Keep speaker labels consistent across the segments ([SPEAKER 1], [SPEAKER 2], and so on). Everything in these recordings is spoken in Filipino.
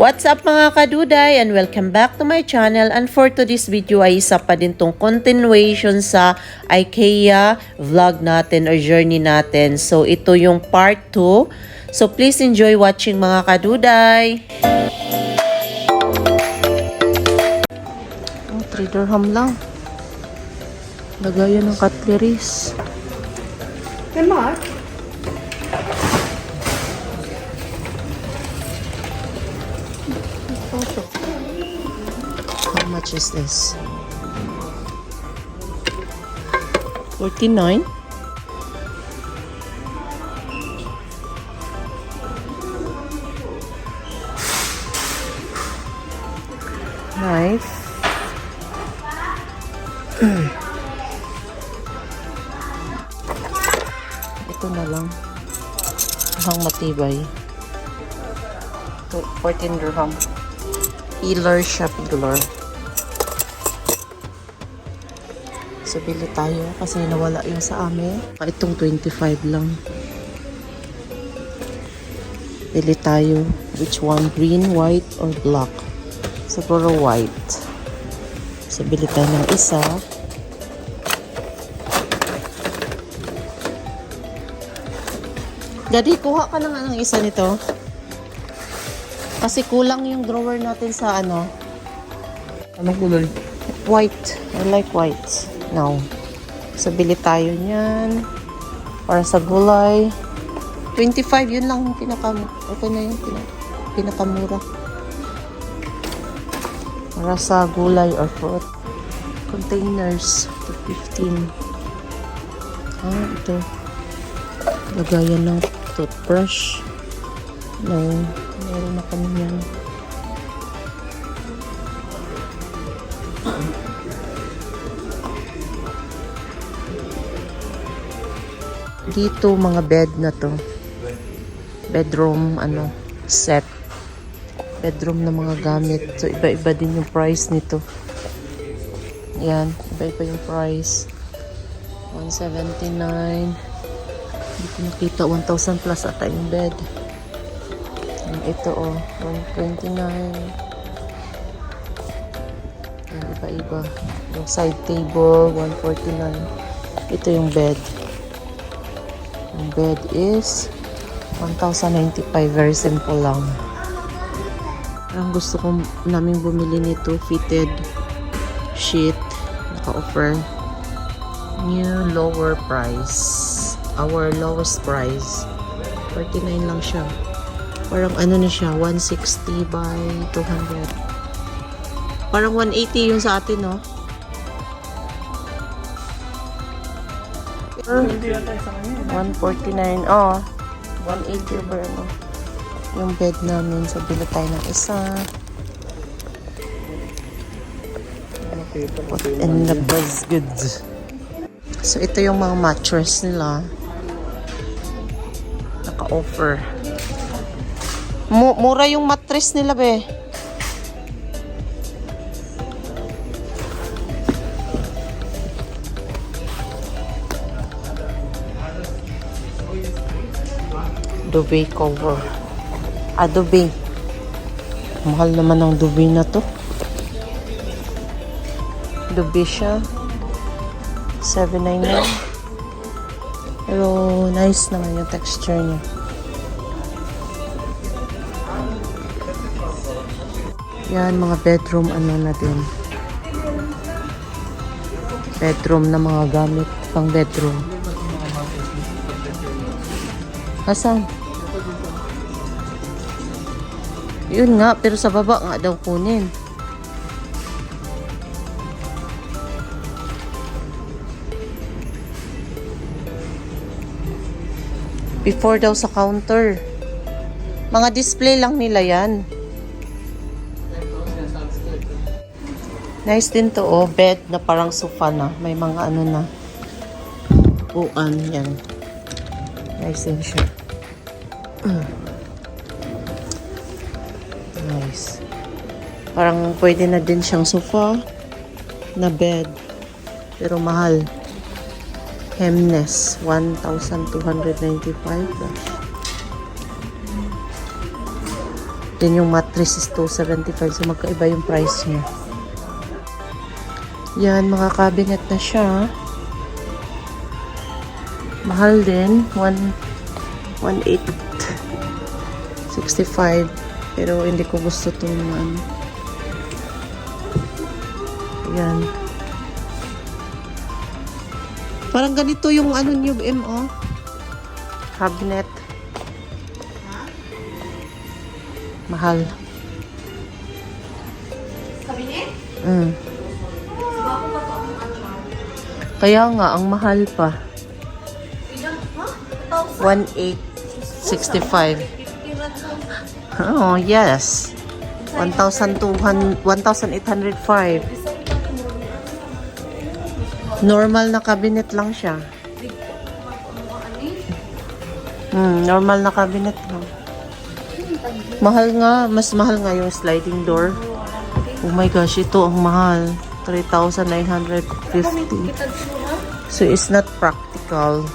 [SPEAKER 1] What's up mga kaduday and welcome back to my channel, and for today's video ay isa pa din tong continuation sa IKEA vlog natin or journey natin. So ito yung part 2. So please enjoy watching mga kaduday. Oh, 3 dirham lang. Lagayan ng cutleries.
[SPEAKER 2] How much?
[SPEAKER 1] How much is this? 49. Knife. Ito na lang. Hang matibay. 14 dirham. Peeler siya, peeler. So, bili tayo kasi nawala yung sa amin. Itong 25 lang. Bili tayo. Which one? Green, white, or black? Siguro white. So, bili tayo ng isa. Daddy, kuha ka na nga ng isa nito. Kasi kulang yung drawer natin sa ano.
[SPEAKER 2] Anong kulay?
[SPEAKER 1] White. I like white. Now. So, bili tayo niyan. Para sa gulay. 25, yun lang yung okay na yun. Pinakamura. Para sa gulay or fruit. Containers. 15. Ah, ito. Lagayan ng toothbrush. No. Meron na kami yan. Dito mga bed na to. Bedroom set. Bedroom na mga gamit. So iba-iba din yung price nito. Yan, iba-iba yung price. 179. Hindi ko nakita 1,000 plus ata yung bed. Ito 129. Yung iba-iba. Yung side table 149. Ito yung bed. Yung bed is 1,095. Very simple lang. Ang gusto ko namin bumili nito, fitted sheet. Naka-offer. New lower price. Our lowest price. 49 lang siya. Parang ano na siya, 160 by 200. Parang 180 yung sa atin, no? 149. Oh, 180 over ano. Yung bed namin. So, bila tayo ng isa. And the buzz goods. So, ito yung mga mattress nila. Naka-offer. Mura yung mattress nila, be. Duvet cover. Duvet. Mahal naman ang duvet na to. Duvet siya. 799. Pero nice naman yung texture niya. Yan, mga bedroom na din. Bedroom na mga gamit pang bedroom. Asan? Yun nga, pero sa baba nga daw kunin. Before daw sa counter. Mga display lang nila yan. Nice din to, oh. Bed na parang sofa na. May mga na. Upuan, yan. Nice din siya. Nice. Parang pwede na din siyang sofa na bed. Pero mahal. Hemnes, 1,295. Then yung mattress is 275. So magkaiba yung price niya. Yan, mga cabinet na siya. Mahal din. 1,865. Pero hindi ko gusto itong ano. Yan. Parang ganito yung ano niyo, MO. Cabinet. Mahal.
[SPEAKER 2] Kabinet?
[SPEAKER 1] Bago pa to ang Kaya nga, ang mahal pa.
[SPEAKER 2] Ilan? Ha?
[SPEAKER 1] 1,865. Oh, yes. 1,805. Normal na cabinet lang siya. Normal na cabinet lang. Mahal nga. Mas mahal nga yung sliding door. Oh my gosh, ito ang mahal. 3,950. So, it's not practical.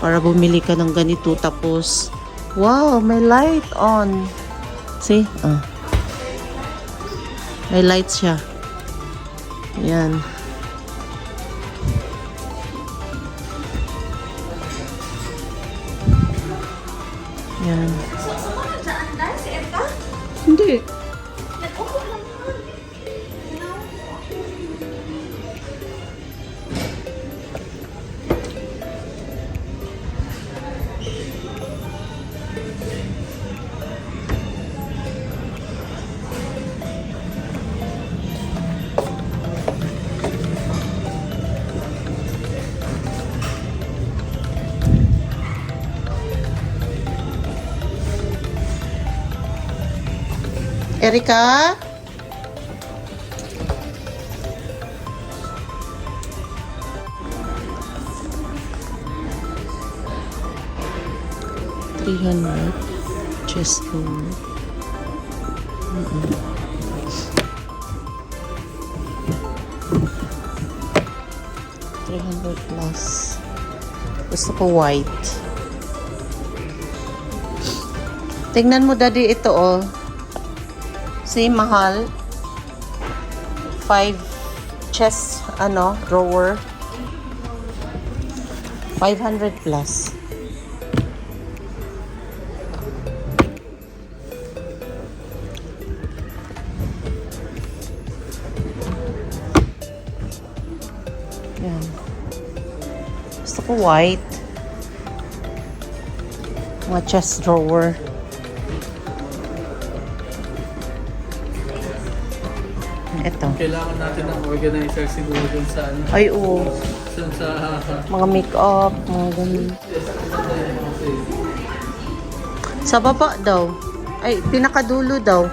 [SPEAKER 1] Para bumili ka ng ganito. Tapos, wow, may light on. See? May light siya. Yan. Yan. Hindi. Erika? $300 chest roll. 300 plus. Gusto ko white. Tingnan mo, daddy, ito oh. See, mahal. 5 chest, drawer. 500 plus. Yan. Gusto ko white. Mga chest drawer. Ito.
[SPEAKER 2] Kailangan natin ng organizer siguro dun sa ano.
[SPEAKER 1] Ay, oo.
[SPEAKER 2] Dun sa...
[SPEAKER 1] Mga make-up, mga ganun. Sa baba daw. Ay, pinakadulo daw.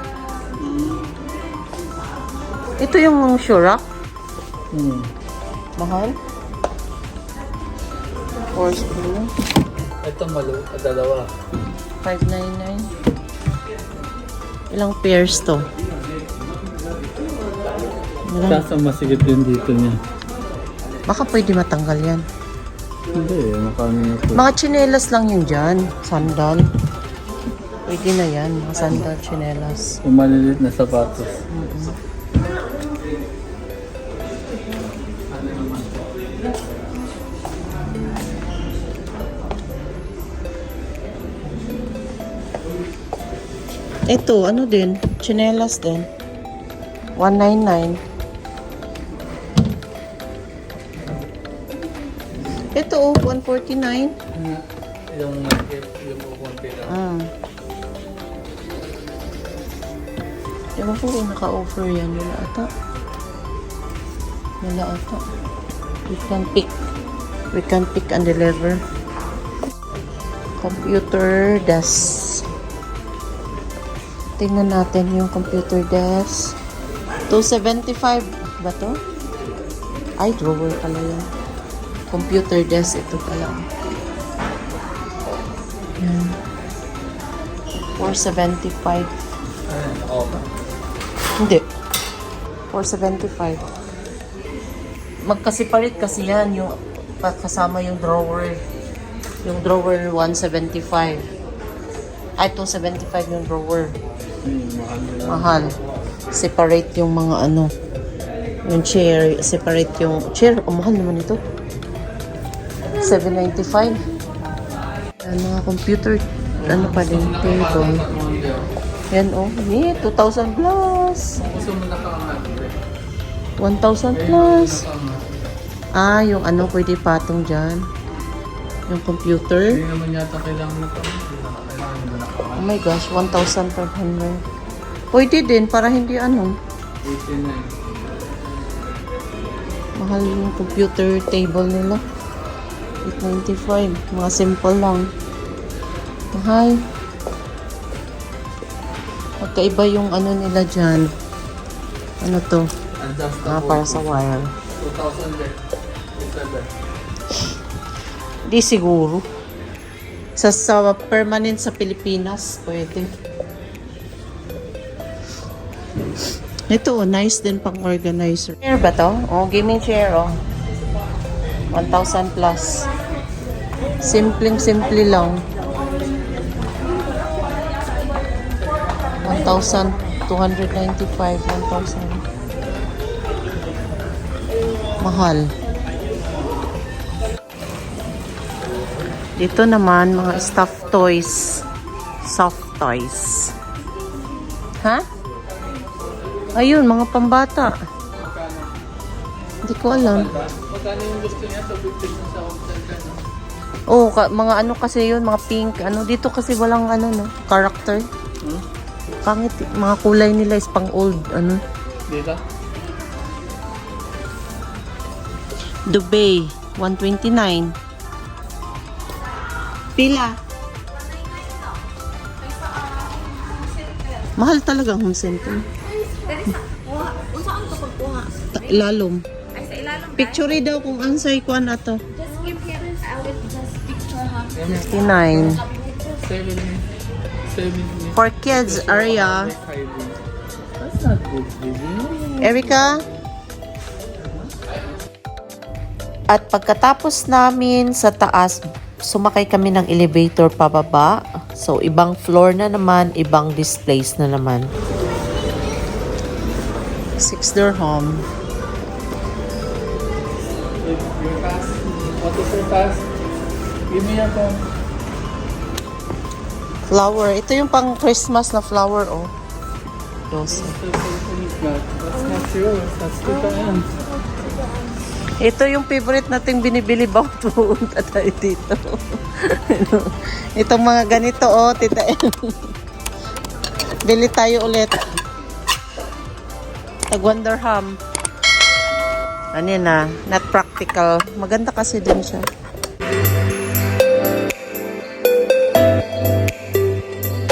[SPEAKER 1] Ito yung Shurak. Mahal. 4 screw.
[SPEAKER 2] Ito dalawa.
[SPEAKER 1] 599. Ilang pairs to?
[SPEAKER 2] Kaso masigit din dito niya.
[SPEAKER 1] Baka pwede matanggal yan.
[SPEAKER 2] Hindi, makano na po.
[SPEAKER 1] Mga tsinelas lang yun dyan. Sandal. Pwede na yan. Mga sandal, tsinelas.
[SPEAKER 2] Yung maliliit na sapatos.
[SPEAKER 1] Ito, ano din? Tsinelas din. 199. Ito, 149.
[SPEAKER 2] Yung upon pera.
[SPEAKER 1] Ewan ko kung naka-offer yan. Wala ata. We can pick and deliver. Computer desk. Tingnan natin yung computer desk. 275 ba to? Ay, drawer pala yan. Computer desk, ito pala. Yan. 475. Hindi. 475. Magkasiparit kasi yan. Yung kasama yung drawer. Yung drawer 175. Ay, 275 yung drawer.
[SPEAKER 2] Mahal nila.
[SPEAKER 1] Mahal. Separate yung mga ano. Yung chair. Separate yung chair. Oh, mahal naman ito. 795. Ang mga computer. Ano pa din? Table. Yan oh. 2,000 plus.
[SPEAKER 2] Gusto mo nakaangat?
[SPEAKER 1] 1,000 plus. Ah, yung ano, pwede patong dyan. Yung computer.
[SPEAKER 2] Hindi naman yata kailangan nakaangat. Kailangan mo nakaangat.
[SPEAKER 1] Oh my gosh, 1,500. Pwede din, para hindi ano.
[SPEAKER 2] 89.
[SPEAKER 1] Mahal yung computer table nila. 895. Mga simple lang. Mahal. Magkaiba yung ano nila dyan. Ano to?
[SPEAKER 2] Adjustable.
[SPEAKER 1] Para sa wire.
[SPEAKER 2] 2,000 din. 2,700.
[SPEAKER 1] Di siguro. Sa permanent sa Pilipinas, pwede. Ito, nice din pang organizer. Chair ba to? Oh, gaming chair, oh. 1,000 plus. Simpleng-simple lang. 1,295, 1,000. Mahal. Dito naman, mga stuffed toys. Soft toys. Ha? Ayun, mga pambata. Hindi ko alam.
[SPEAKER 2] Magkano yung gusto niya sa bibig sa hotel ka, no?
[SPEAKER 1] Oh, mga ano kasi yun, mga pink. Ano, dito kasi walang ano, no? Character. Pangit, mga kulay nila is pang old, ano.
[SPEAKER 2] Dito?
[SPEAKER 1] Dubai, 129. Pila? Mahal talaga ang home center.
[SPEAKER 3] Unsaan to pagkuha?
[SPEAKER 1] Lalom.
[SPEAKER 3] Ay, sa ilalong
[SPEAKER 1] Picture daw kung ansay kuan ato.
[SPEAKER 3] just give him, I will just picture ha.
[SPEAKER 1] 59.
[SPEAKER 2] 70.
[SPEAKER 1] For kids area.
[SPEAKER 2] That's not good, baby.
[SPEAKER 1] Erika? At pagkatapos namin sa taas, sumakay kami ng elevator pababa. So, ibang floor na naman, ibang displays na naman. 6 dirham.
[SPEAKER 2] Your pass. What is your pass? Give me your phone.
[SPEAKER 1] Flower. Ito yung pang Christmas na flower, oh. Rose.
[SPEAKER 2] That's not yours. That's Tita Ann.
[SPEAKER 1] Ito yung favorite nating binibili ba pupunta tayo dito. Itong mga ganito, oh, Tita El. Bili tayo ulit. Tag Wonderham. Ano yun na, not practical. Maganda kasi din siya.